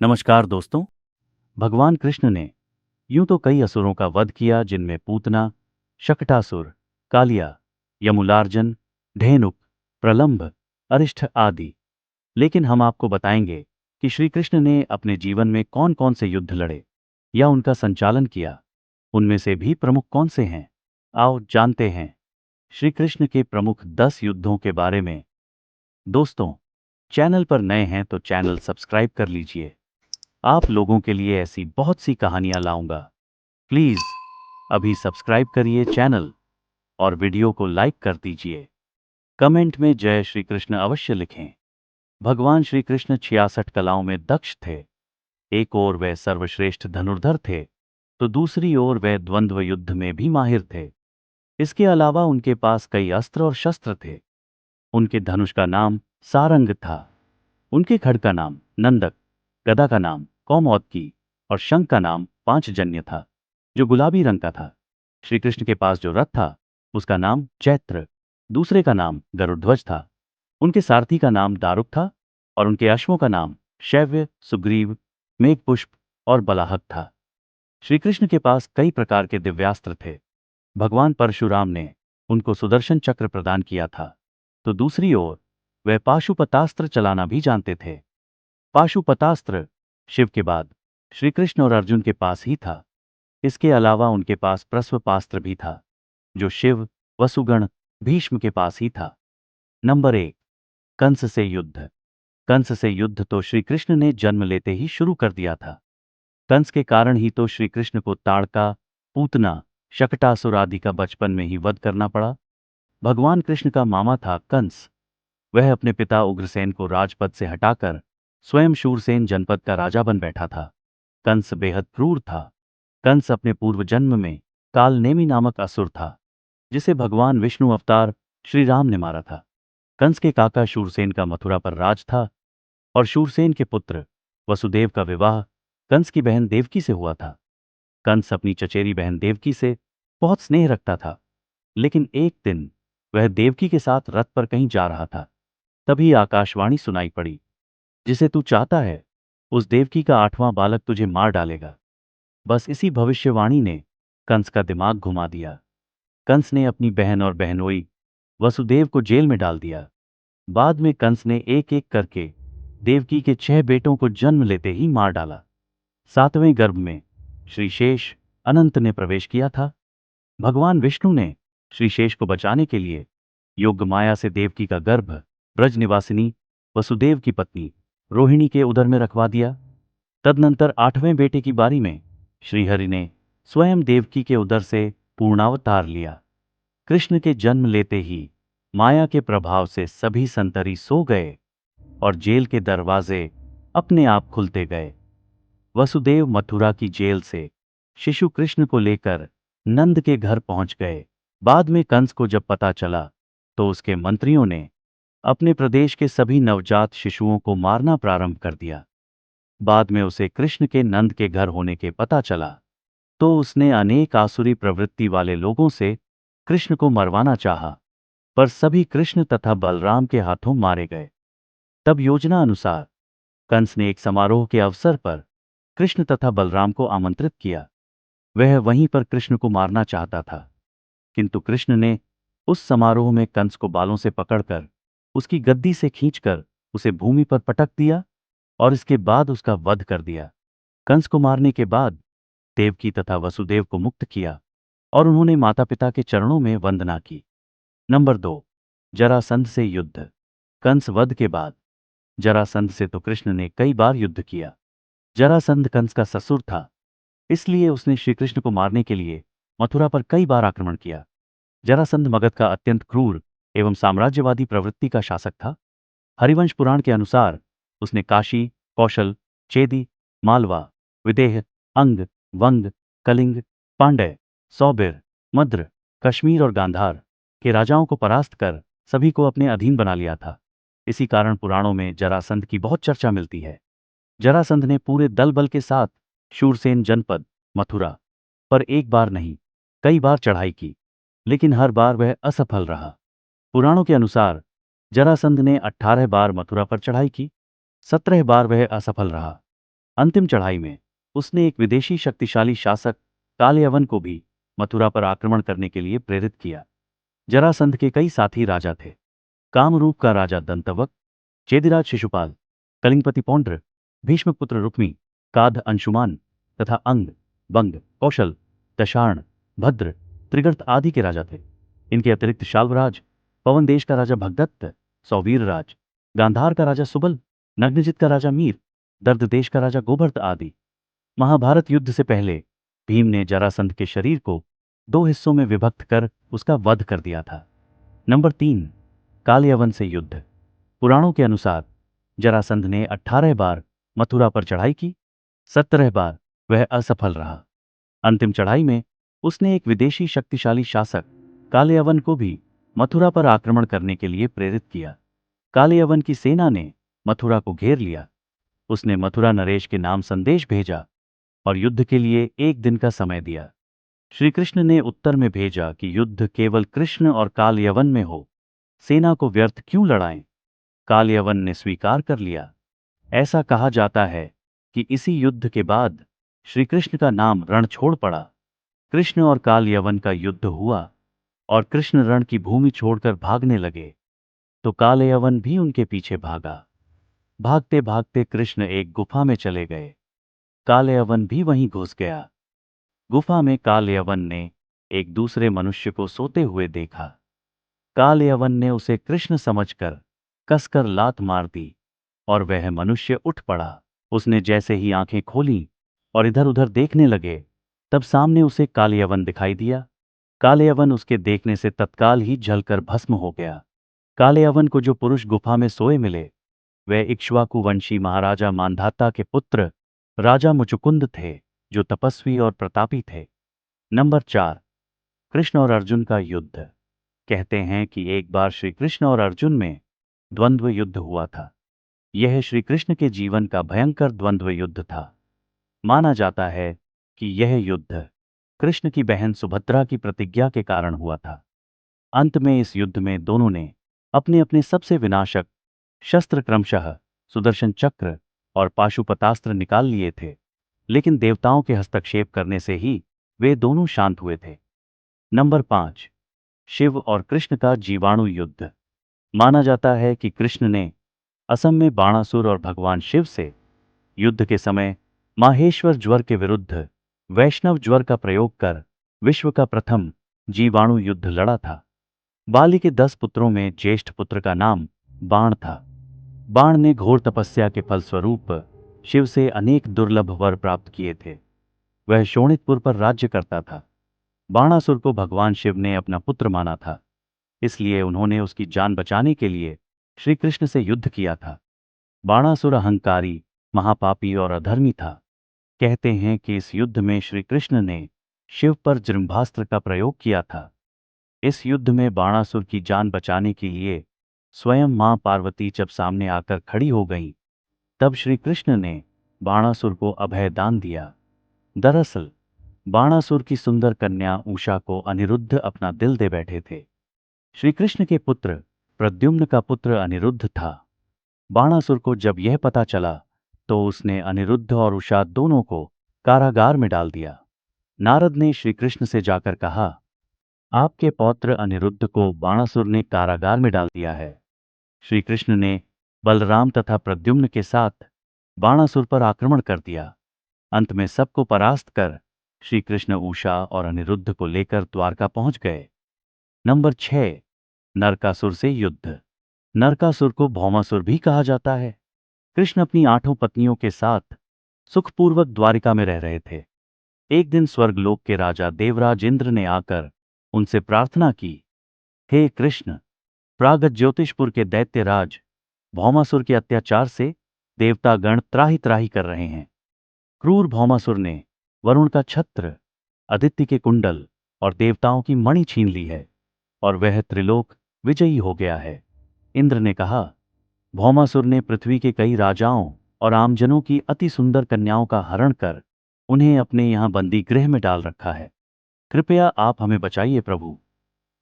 नमस्कार दोस्तों। भगवान कृष्ण ने यूं तो कई असुरों का वध किया, जिनमें पूतना, शकटासुर, कालिया, यमुलार्जन, धेनुक, प्रलंभ, अरिष्ठ आदि। लेकिन हम आपको बताएंगे कि श्री कृष्ण ने अपने जीवन में कौन कौन से युद्ध लड़े या उनका संचालन किया। उनमें से भी प्रमुख कौन से हैं, आओ जानते हैं श्री कृष्ण के प्रमुख 10 युद्धों के बारे में। दोस्तों, चैनल पर नए हैं तो चैनल सब्सक्राइब कर लीजिए। आप लोगों के लिए ऐसी बहुत सी कहानियां लाऊंगा। प्लीज अभी सब्सक्राइब करिए चैनल और वीडियो को लाइक कर दीजिए। कमेंट में जय श्री कृष्ण अवश्य लिखें। भगवान श्री कृष्ण 66 कलाओं में दक्ष थे। एक ओर वह सर्वश्रेष्ठ धनुर्धर थे, तो दूसरी ओर वह द्वंद्व युद्ध में भी माहिर थे। इसके अलावा उनके पास कई अस्त्र और शस्त्र थे। उनके धनुष का नाम सारंग था। उनके खड्ग का नाम नंदक, गदा का नाम कौमोदकी और शंख का नाम पांचजन्य था, जो गुलाबी रंग का था। श्री कृष्ण के पास जो रथ था, उसका नाम चैत्र, दूसरे का नाम गरुड़ध्वज था। उनके सारथी का नाम दारुक था और उनके अश्वों का नाम शैव्य, सुग्रीव, मेघपुष्प और बलाहक था। श्री कृष्ण के पास कई प्रकार के दिव्यास्त्र थे। भगवान परशुराम ने उनको सुदर्शन चक्र प्रदान किया था, तो दूसरी ओर वह पाशुपतास्त्र चलाना भी जानते थे। पाशुपतास्त्र शिव के बाद श्री कृष्ण और अर्जुन के पास ही था। इसके अलावा उनके पास प्रस्वपास्त्र भी था, जो शिव, वसुगण, भीष्म के पास ही था। नंबर 1, कंस से युद्ध। कंस से युद्ध तो श्री कृष्ण ने जन्म लेते ही शुरू कर दिया था। कंस के कारण ही तो श्री कृष्ण को ताड़का, पूतना, शकटासुर आदि का बचपन में ही वध करना पड़ा। भगवान कृष्ण का मामा था कंस। वह अपने पिता उग्रसेन को राजपद से हटाकर स्वयं शूरसेन जनपद का राजा बन बैठा था। कंस बेहद क्रूर था। कंस अपने पूर्व जन्म में कालनेमी नामक असुर था, जिसे भगवान विष्णु अवतार श्री राम ने मारा था। कंस के काका शूरसेन का मथुरा पर राज था और शूरसेन के पुत्र वसुदेव का विवाह कंस की बहन देवकी से हुआ था। कंस अपनी चचेरी बहन देवकी से बहुत स्नेह रखता था, लेकिन एक दिन वह देवकी के साथ रथ पर कहीं जा रहा था। तभी आकाशवाणी सुनाई पड़ी, जिसे तू चाहता है उस देवकी का 8वां बालक तुझे मार डालेगा। बस इसी भविष्यवाणी ने कंस का दिमाग घुमा दिया। कंस ने अपनी बहन और बहनोई वसुदेव को जेल में डाल दिया। बाद में कंस ने एक एक करके देवकी के 6 बेटों को जन्म लेते ही मार डाला। 7वें गर्भ में श्री शेष अनंत ने प्रवेश किया था। भगवान विष्णु ने श्री शेष को बचाने के लिए योगमाया से देवकी का गर्भ ब्रज निवासिनी वसुदेव की पत्नी रोहिणी के उदर में रखवा दिया। तदनंतर 8वें बेटे की बारी में श्रीहरि ने स्वयं देवकी के उदर से पूर्णावतार लिया। कृष्ण के जन्म लेते ही माया के प्रभाव से सभी संतरी सो गए और जेल के दरवाजे अपने आप खुलते गए। वसुदेव मथुरा की जेल से शिशु कृष्ण को लेकर नंद के घर पहुंच गए। बाद में कंस को जब पता चला, तो उसके मंत्रियों ने अपने प्रदेश के सभी नवजात शिशुओं को मारना प्रारंभ कर दिया। बाद में उसे कृष्ण के नंद के घर होने के पता चला, तो उसने अनेक आसुरी प्रवृत्ति वाले लोगों से कृष्ण को मरवाना चाहा, पर सभी कृष्ण तथा बलराम के हाथों मारे गए। तब योजना अनुसार कंस ने एक समारोह के अवसर पर कृष्ण तथा बलराम को आमंत्रित किया। वह वहीं पर कृष्ण को मारना चाहता था, किंतु कृष्ण ने उस समारोह में कंस को बालों से पकड़कर उसकी गद्दी से खींचकर उसे भूमि पर पटक दिया और इसके बाद उसका वध कर दिया। कंस को मारने के बाद देवकी तथा वसुदेव को मुक्त किया और उन्होंने माता पिता के चरणों में वंदना की। नंबर 2, जरासंध से युद्ध। कंस वध के बाद जरासंध से तो कृष्ण ने कई बार युद्ध किया। जरासंध कंस का ससुर था, इसलिए उसने श्री कृष्ण को मारने के लिए मथुरा पर कई बार आक्रमण किया। जरासंध मगध का अत्यंत क्रूर एवं साम्राज्यवादी प्रवृत्ति का शासक था। हरिवंश पुराण के अनुसार उसने काशी, कौशल, चेदी, मालवा, विदेह, अंग, वंग, कलिंग, पांड्य, सौबिर, मद्र, कश्मीर और गांधार के राजाओं को परास्त कर सभी को अपने अधीन बना लिया था। इसी कारण पुराणों में जरासंध की बहुत चर्चा मिलती है। जरासंध ने पूरे दल बल के साथ शूरसेन जनपद मथुरा पर एक बार नहीं, कई बार चढ़ाई की, लेकिन हर बार वह असफल रहा। पुराणों के अनुसार जरासंध ने 18 बार मथुरा पर चढ़ाई की, 17 बार वह असफल रहा। अंतिम चढ़ाई में उसने एक विदेशी शक्तिशाली शासक कालयवन को भी मथुरा पर आक्रमण करने के लिए प्रेरित किया। जरासंध के कई साथी राजा थे। कामरूप का राजा दंतवक, चेदिराज शिशुपाल, कलिंगपति पौंड्र, भीष्मपुत्र रुक्मी, काध अंशुमान तथा अंग, बंग, कौशल, दशार्ण, भद्र, त्रिगर्त आदि के राजा थे। इनके अतिरिक्त शाल्वराज, पवन देश का राजा भगदत्त, सौवीरराज, गांधार का राजा सुबल, नग्नजित का राजा मीर, दर्द देश का राजा गोभर्त आदि। महाभारत युद्ध से पहले भीम ने जरासंध के शरीर को 2 हिस्सों में विभक्त कर उसका वध कर दिया था। नंबर 3, कालयवन से युद्ध। पुराणों के अनुसार जरासंध ने 18 बार मथुरा पर चढ़ाई की, 17 बार वह असफल रहा। अंतिम चढ़ाई में उसने एक विदेशी शक्तिशाली शासक कालयवन को भी मथुरा पर आक्रमण करने के लिए प्रेरित किया। कालयवन की सेना ने मथुरा को घेर लिया। उसने मथुरा नरेश के नाम संदेश भेजा और युद्ध के लिए 1 दिन का समय दिया। श्री कृष्ण ने उत्तर में भेजा कि युद्ध केवल कृष्ण और कालयवन में हो, सेना को व्यर्थ क्यों लड़ाएं। कालयवन ने स्वीकार कर लिया। ऐसा कहा जाता है कि इसी युद्ध के बाद श्री कृष्ण का नाम रण छोड़ पड़ा। कृष्ण और कालयवन का युद्ध हुआ और कृष्ण रण की भूमि छोड़कर भागने लगे तो कालयवन भी उनके पीछे भागा। भागते भागते कृष्ण एक गुफा में चले गए। कालयवन भी वहीं घुस गया। गुफा में कालयवन ने एक दूसरे मनुष्य को सोते हुए देखा। कालयवन ने उसे कृष्ण समझकर कसकर लात मार दी और वह मनुष्य उठ पड़ा। उसने जैसे ही आंखें खोली और इधर उधर देखने लगे, तब सामने उसे कालयवन दिखाई दिया। कालयवन उसके देखने से तत्काल ही जलकर भस्म हो गया। कालयवन को जो पुरुष गुफा में सोए मिले, वे इक्ष्वाकु वंशी महाराजा मांधाता के पुत्र राजा मुचुकुंद थे, जो तपस्वी और प्रतापी थे। नंबर 4, कृष्ण और अर्जुन का युद्ध। कहते हैं कि एक बार श्री कृष्ण और अर्जुन में द्वंद्व युद्ध हुआ था। यह श्री कृष्ण के जीवन का भयंकर द्वंद्व युद्ध था। माना जाता है कि यह युद्ध कृष्ण की बहन सुभद्रा की प्रतिज्ञा के कारण हुआ था। अंत में इस युद्ध में दोनों ने अपने अपने सबसे विनाशक शस्त्र क्रमशः सुदर्शन चक्र और पाशुपतास्त्र निकाल लिए थे, लेकिन देवताओं के हस्तक्षेप करने से ही वे दोनों शांत हुए थे। नंबर 5, शिव और कृष्ण का जीवाणु युद्ध। माना जाता है कि कृष्ण ने असम में बाणासुर और भगवान शिव से युद्ध के समय माहेश्वर ज्वर के विरुद्ध वैष्णव ज्वर का प्रयोग कर विश्व का प्रथम जीवाणु युद्ध लड़ा था। बाली के 10 पुत्रों में ज्येष्ठ पुत्र का नाम बाण था। बाण ने घोर तपस्या के फलस्वरूप शिव से अनेक दुर्लभ वर प्राप्त किए थे। वह शोणितपुर पर राज्य करता था। बाणासुर को भगवान शिव ने अपना पुत्र माना था, इसलिए उन्होंने उसकी जान बचाने के लिए श्री कृष्ण से युद्ध किया था। बाणासुर अहंकारी, महापापी और अधर्मी था। कहते हैं कि इस युद्ध में श्री कृष्ण ने शिव पर जृंभास्त्र का प्रयोग किया था। इस युद्ध में बाणासुर की जान बचाने के लिए स्वयं मां पार्वती जब सामने आकर खड़ी हो गईं, तब श्री कृष्ण ने बाणासुर को अभय दान दिया। दरअसल बाणासुर की सुंदर कन्या उषा को अनिरुद्ध अपना दिल दे बैठे थे। श्री कृष्ण के पुत्र प्रद्युम्न का पुत्र अनिरुद्ध था। बाणासुर को जब यह पता चला तो उसने अनिरुद्ध और उषा दोनों को कारागार में डाल दिया। नारद ने श्री कृष्ण से जाकर कहा, आपके पौत्र अनिरुद्ध को बाणासुर ने कारागार में डाल दिया है। श्री कृष्ण ने बलराम तथा प्रद्युम्न के साथ बाणासुर पर आक्रमण कर दिया। अंत में सबको परास्त कर श्री कृष्ण उषा और अनिरुद्ध को लेकर द्वारका पहुंच गए। नंबर 6, नरकासुर से युद्ध। नरकासुर को भौमासुर भी कहा जाता है। कृष्ण अपनी 8 पत्नियों के साथ सुखपूर्वक द्वारिका में रह रहे थे। एक दिन स्वर्गलोक के राजा देवराज इंद्र ने आकर उनसे प्रार्थना की, हे कृष्ण, प्रागत ज्योतिषपुर के दैत्यराज भौमासुर के अत्याचार से देवतागण त्राहि त्राहि कर रहे हैं। क्रूर भौमासुर ने वरुण का छत्र, आदित्य के कुंडल और देवताओं की मणि छीन ली है और वह त्रिलोक विजयी हो गया है। इंद्र ने कहा, भौमासुर ने पृथ्वी के कई राजाओं और आमजनों की अति सुंदर कन्याओं का हरण कर उन्हें अपने यहां बंदी गृह में डाल रखा है। कृपया आप हमें बचाइए प्रभु।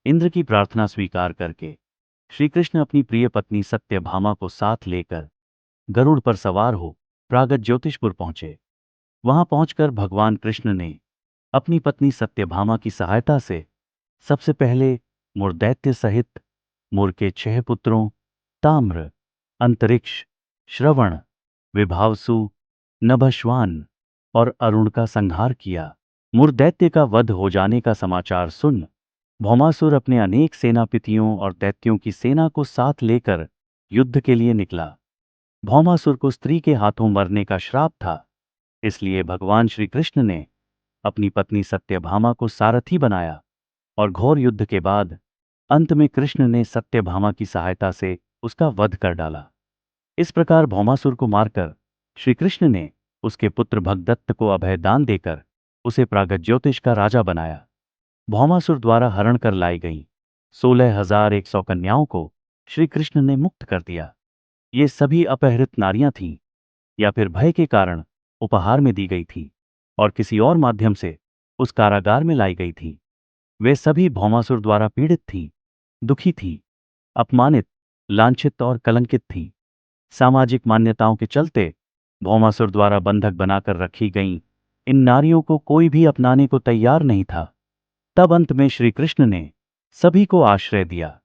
इंद्र की प्रार्थना स्वीकार करके श्री कृष्ण अपनी प्रिय पत्नी सत्यभामा को साथ लेकर गरुड़ पर सवार हो प्रागज्योतिषपुर पहुंचे। वहां पहुंचकर भगवान कृष्ण ने अपनी पत्नी सत्यभामा की सहायता से सबसे पहले मुरदैत्य सहित मुर के 6 पुत्रों ताम्र, अंतरिक्ष, श्रवण, विभावसु, नभश्वान और अरुण का संहार किया। मुरदैत्य का वध हो जाने का समाचार सुन भौमासुर अपने अनेक सेनापतियों और दैत्यों की सेना को साथ लेकर युद्ध के लिए निकला। भौमासुर को स्त्री के हाथों मरने का श्राप था, इसलिए भगवान श्री कृष्ण ने अपनी पत्नी सत्यभामा को सारथी बनाया और घोर युद्ध के बाद अंत में कृष्ण ने सत्यभामा की सहायता से उसका वध कर डाला। इस प्रकार भौमासुर को मारकर श्री कृष्ण ने उसके पुत्र भगदत्त को अभय दान देकर उसे प्रागज्योतिष का राजा बनाया। भौमासुर द्वारा हरण कर लाई गई 16,100 कन्याओं को श्री कृष्ण ने मुक्त कर दिया। ये सभी अपहृत नारियां थीं या फिर भय के कारण उपहार में दी गई थी और किसी और माध्यम से उस कारागार में लाई गई थी। वे सभी भौमासुर द्वारा पीड़ित थीं, दुखी थीं, अपमानित, लांछित और कलंकित थीं। सामाजिक मान्यताओं के चलते भौमासुर द्वारा बंधक बनाकर रखी गईं इन नारियों को कोई भी अपनाने को तैयार नहीं था। तब अंत में श्री कृष्ण ने सभी को आश्रय दिया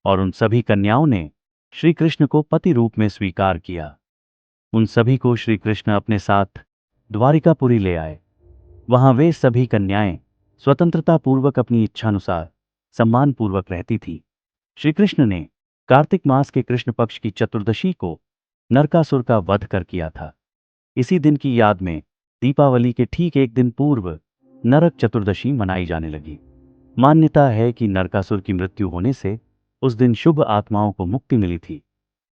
और उन सभी कन्याओं ने श्री कृष्ण को पति रूप में स्वीकार किया। उन सभी को श्री कृष्ण अपने साथ द्वारिकापुरी ले आए। वहां वे सभी कन्याएं स्वतंत्रता पूर्वक अपनी इच्छानुसार सम्मान पूर्वक रहती थी। श्री कृष्ण ने कार्तिक मास के कृष्ण पक्ष की चतुर्दशी को नरकासुर का वध कर किया था। इसी दिन की याद में दीपावली के ठीक एक दिन पूर्व नरक चतुर्दशी मनाई जाने लगी। मान्यता है कि नरकासुर की मृत्यु होने से उस दिन शुभ आत्माओं को मुक्ति मिली थी।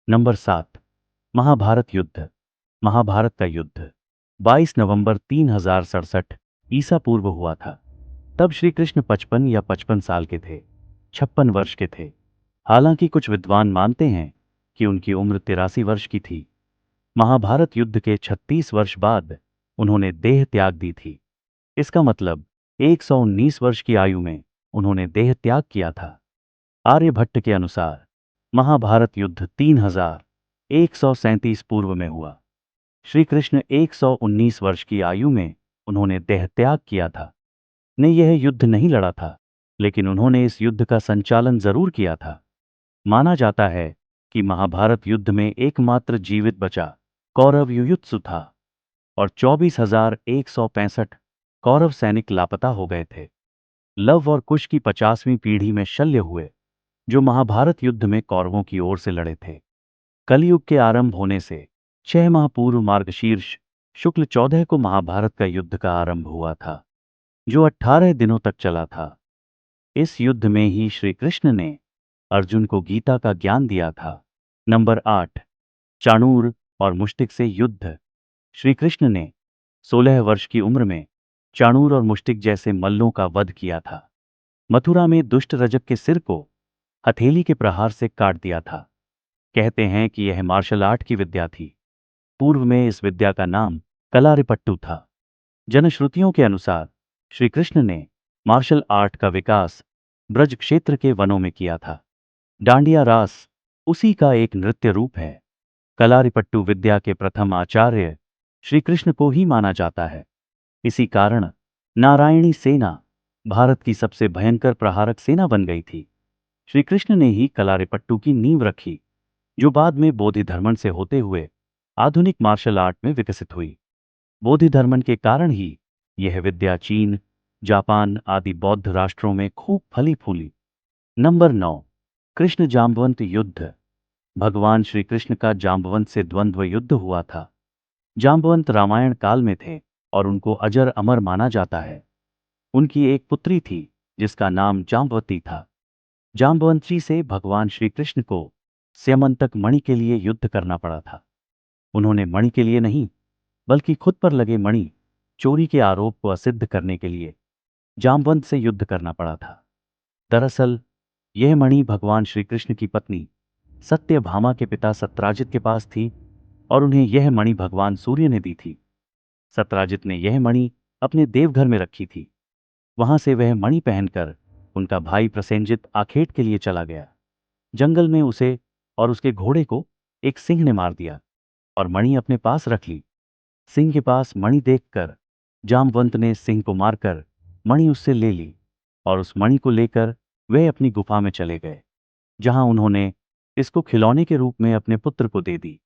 नंबर 7, महाभारत युद्ध। महाभारत का युद्ध 22 नवंबर 3067 ईसा पूर्व हुआ था। तब श्री कृष्ण 55 या 55 साल के थे, 56 वर्ष के थे। हालांकि कुछ विद्वान मानते हैं कि उनकी उम्र 83 वर्ष की थी। महाभारत युद्ध के 36 वर्ष बाद उन्होंने देह त्याग दी थी। इसका मतलब 119 वर्ष की आयु में उन्होंने देह त्याग किया था। आर्यभट्ट के अनुसार महाभारत युद्ध 3137 पूर्व में हुआ। श्री कृष्ण 119 वर्ष की आयु में उन्होंने देह त्याग किया था। ने यह युद्ध नहीं लड़ा था, लेकिन उन्होंने इस युद्ध का संचालन जरूर किया था। माना जाता है कि महाभारत युद्ध में एकमात्र जीवित बचा कौरव युयुत्सु था और 24,165 कौरव सैनिक लापता हो गए थे। लव और कुश की 50वीं पीढ़ी में शल्य हुए, जो महाभारत युद्ध में कौरवों की ओर से लड़े थे। कलयुग के आरंभ होने से 6 माह पूर्व मार्गशीर्ष शुक्ल 14 को महाभारत का युद्ध का आरंभ हुआ था, जो 18 दिनों तक चला था। इस युद्ध में ही श्री कृष्ण ने अर्जुन को गीता का ज्ञान दिया था। नंबर 8, चाणूर और मुष्टिक से युद्ध। श्री कृष्ण ने 16 वर्ष की उम्र में चाणूर और मुष्टिक जैसे मल्लों का वध किया था। मथुरा में दुष्ट रजक के सिर को हथेली के प्रहार से काट दिया था। कहते हैं कि यह मार्शल आर्ट की विद्या थी। पूर्व में इस विद्या का नाम कलारिपट्टू था। जनश्रुतियों के अनुसार श्री कृष्ण ने मार्शल आर्ट का विकास ब्रज क्षेत्र के वनों में किया था। डांडिया रास उसी का एक नृत्य रूप है। कलारिपट्टू विद्या के प्रथम आचार्य श्री कृष्ण को ही माना जाता है। इसी कारण नारायणी सेना भारत की सबसे भयंकर प्रहारक सेना बन गई थी। श्री कृष्ण ने ही कलारिपट्टू की नींव रखी, जो बाद में बोधि धर्मन से होते हुए आधुनिक मार्शल आर्ट में विकसित हुई। बोधि धर्मन के कारण ही यह विद्या चीन, जापान आदि बौद्ध राष्ट्रों में खूब फली फूली। नंबर 9, कृष्ण जाम्बवंत युद्ध। भगवान श्री कृष्ण का जाम्बवंत से द्वंद्व युद्ध हुआ था। जाम्बवंत रामायण काल में थे और उनको अजर अमर माना जाता है। उनकी एक पुत्री थी जिसका नाम जाम्बवती था। जाम्बवंती से भगवान श्री कृष्ण को स्यमंतक मणि के लिए युद्ध करना पड़ा था। उन्होंने मणि के लिए नहीं, बल्कि खुद पर लगे मणि चोरी के आरोप को असिद्ध करने के लिए जाम्बवंत से युद्ध करना पड़ा था। दरअसल यह मणि भगवान श्री कृष्ण की पत्नी सत्यभामा के पिता सत्राजित के पास थी और उन्हें यह मणि भगवान सूर्य ने दी थी। सत्राजित ने यह मणि अपने देवघर में रखी थी। वहां से वह मणि पहनकर उनका भाई प्रसेनजित आखेट के लिए चला गया। जंगल में उसे और उसके घोड़े को एक सिंह ने मार दिया। और मणि अपने पास रख ली। सिंह के पास मणि देखकर जामवंत ने सिंह को मारकर मणि उससे ले ली और उस मणि को लेकर वे अपनी गुफा में चले गए, जहां उन्होंने इसको खिलौने के रूप में अपने पुत्र को दे दी।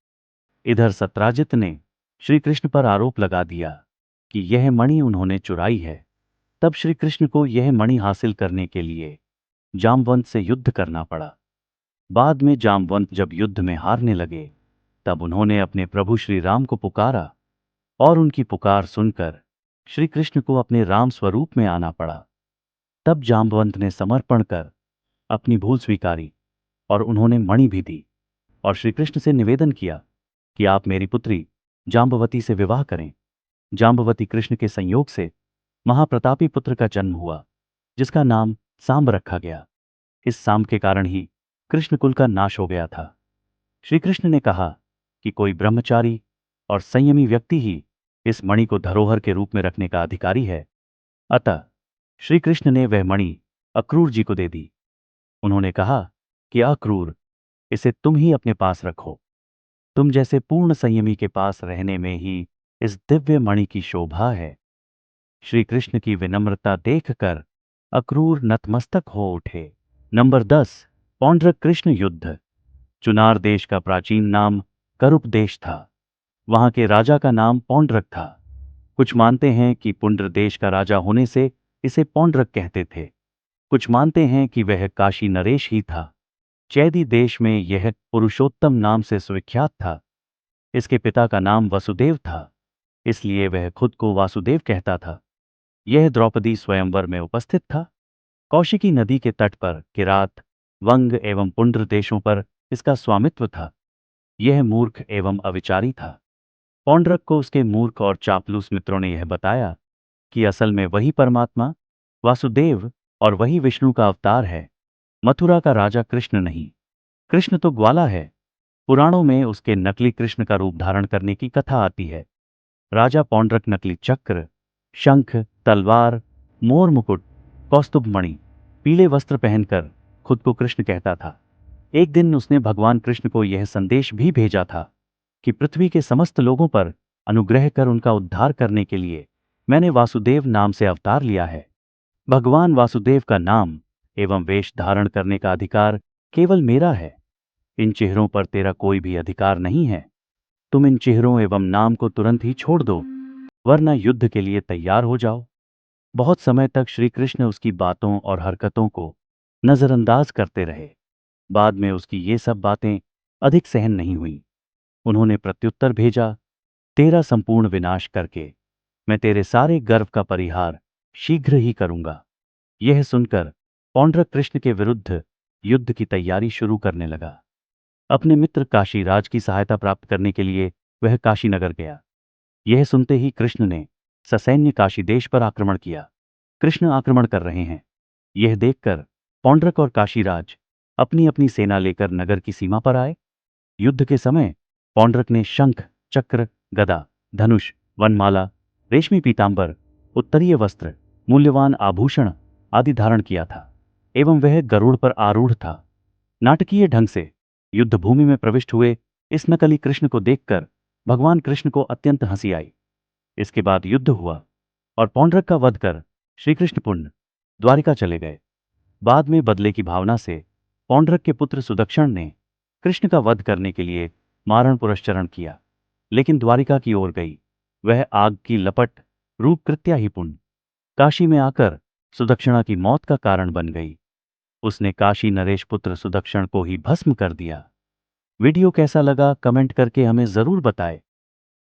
इधर सत्राजित ने श्री कृष्ण पर आरोप लगा दिया कि यह मणि उन्होंने चुराई है। तब श्री कृष्ण को यह मणि हासिल करने के लिए जामवंत से युद्ध करना पड़ा। बाद में जामवंत जब युद्ध में हारने लगे, तब उन्होंने अपने प्रभु श्री राम को पुकारा और उनकी पुकार सुनकर श्री कृष्ण को अपने राम स्वरूप में आना पड़ा। तब जामवंत ने समर्पण कर अपनी भूल स्वीकारी और उन्होंने मणि भी दी और श्री कृष्ण से निवेदन किया कि आप मेरी पुत्री जाम्बवती से विवाह करें। जाम्बवती कृष्ण के संयोग से महाप्रतापी पुत्र का जन्म हुआ, जिसका नाम सांब रखा गया। इस सांब के कारण ही कृष्ण कुल का नाश हो गया था। श्री कृष्ण ने कहा कि कोई ब्रह्मचारी और संयमी व्यक्ति ही इस मणि को धरोहर के रूप में रखने का अधिकारी है। अतः श्री कृष्ण ने वह मणि अक्रूर जी को दे दी। उन्होंने कहा कि अक्रूर, इसे तुम ही अपने पास रखो। तुम जैसे पूर्ण संयमी के पास रहने में ही इस दिव्य मणि की शोभा है। श्री कृष्ण की विनम्रता देखकर अक्रूर नतमस्तक हो उठे। नंबर 10, पौंड्रक कृष्ण युद्ध। चुनार देश का प्राचीन नाम करुप देश था। वहां के राजा का नाम पौंड्रक था। कुछ मानते हैं कि पुंड्र देश का राजा होने से इसे पौंड्रक कहते थे। कुछ मानते हैं कि वह काशी नरेश ही था। चैदी देश में यह पुरुषोत्तम नाम से सुविख्यात था। इसके पिता का नाम वसुदेव था, इसलिए वह खुद को वासुदेव कहता था। यह द्रौपदी स्वयंवर में उपस्थित था। कौशिकी नदी के तट पर किरात, वंग एवं पुंड्र देशों पर इसका स्वामित्व था। यह मूर्ख एवं अविचारी था। पौंड्रक को उसके मूर्ख और चापलूस मित्रों ने यह बताया कि असल में वही परमात्मा वासुदेव और वही विष्णु का अवतार है, मथुरा का राजा कृष्ण नहीं। कृष्ण तो ग्वाला है। पुराणों में उसके नकली कृष्ण का रूप धारण करने की कथा आती है। राजा पौंड्रक नकली चक्र, शंख, तलवार, मोर मुकुट, कौस्तुभ मणि, पीले वस्त्र पहनकर खुद को कृष्ण कहता था। एक दिन उसने भगवान कृष्ण को यह संदेश भी भेजा था कि पृथ्वी के समस्त लोगों पर अनुग्रह कर उनका उद्धार करने के लिए मैंने वासुदेव नाम से अवतार लिया है। भगवान वासुदेव का नाम एवं वेश धारण करने का अधिकार केवल मेरा है। इन चेहरों पर तेरा कोई भी अधिकार नहीं है। तुम इन चेहरों एवं नाम को तुरंत ही छोड़ दो, वरना युद्ध के लिए तैयार हो जाओ। बहुत समय तक श्री कृष्ण उसकी बातों और हरकतों को नजरअंदाज करते रहे। बाद में उसकी ये सब बातें अधिक सहन नहीं हुई। उन्होंने प्रत्युत्तर भेजा, तेरा संपूर्ण विनाश करके मैं तेरे सारे गर्व का परिहार शीघ्र ही करूंगा। यह सुनकर पौंड्रक कृष्ण के विरुद्ध युद्ध की तैयारी शुरू करने लगा। अपने मित्र काशीराज की सहायता प्राप्त करने के लिए वह काशीनगर गया। यह सुनते ही कृष्ण ने ससैन्य काशी देश पर आक्रमण किया। कृष्ण आक्रमण कर रहे हैं, यह देखकर पौंड्रक और काशीराज अपनी अपनी सेना लेकर नगर की सीमा पर आए। युद्ध के समय पौंड्रक ने शंख, चक्र, गदा, धनुष, वनमाला, रेशमी पीतांबर, उत्तरीय वस्त्र, मूल्यवान आभूषण आदि धारण किया था एवं वह गरुड़ पर आरूढ़ था। नाटकीय ढंग से युद्ध भूमि में प्रविष्ट हुए इस नकली कृष्ण को देखकर भगवान कृष्ण को अत्यंत हंसी आई। इसके बाद युद्ध हुआ और पौंड्रक का वध कर श्री कृष्ण पुण्य द्वारिका चले गए। बाद में बदले की भावना से पौंड्रक के पुत्र सुदक्षण ने कृष्ण का वध करने के लिए मारण पुरस्चरण किया, लेकिन द्वारिका की ओर गई वह आग की लपट रूप कृत्या ही पुण्य काशी में आकर सुदक्षिणा की मौत का कारण बन गई। उसने काशी नरेश पुत्र सुदक्षण को ही भस्म कर दिया। वीडियो कैसा लगा कमेंट करके हमें जरूर बताएं।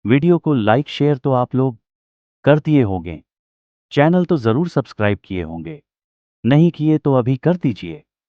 वीडियो को लाइक शेयर तो आप लोग कर दिए होंगे, चैनल तो जरूर सब्सक्राइब किए होंगे, नहीं किए तो अभी कर दीजिए।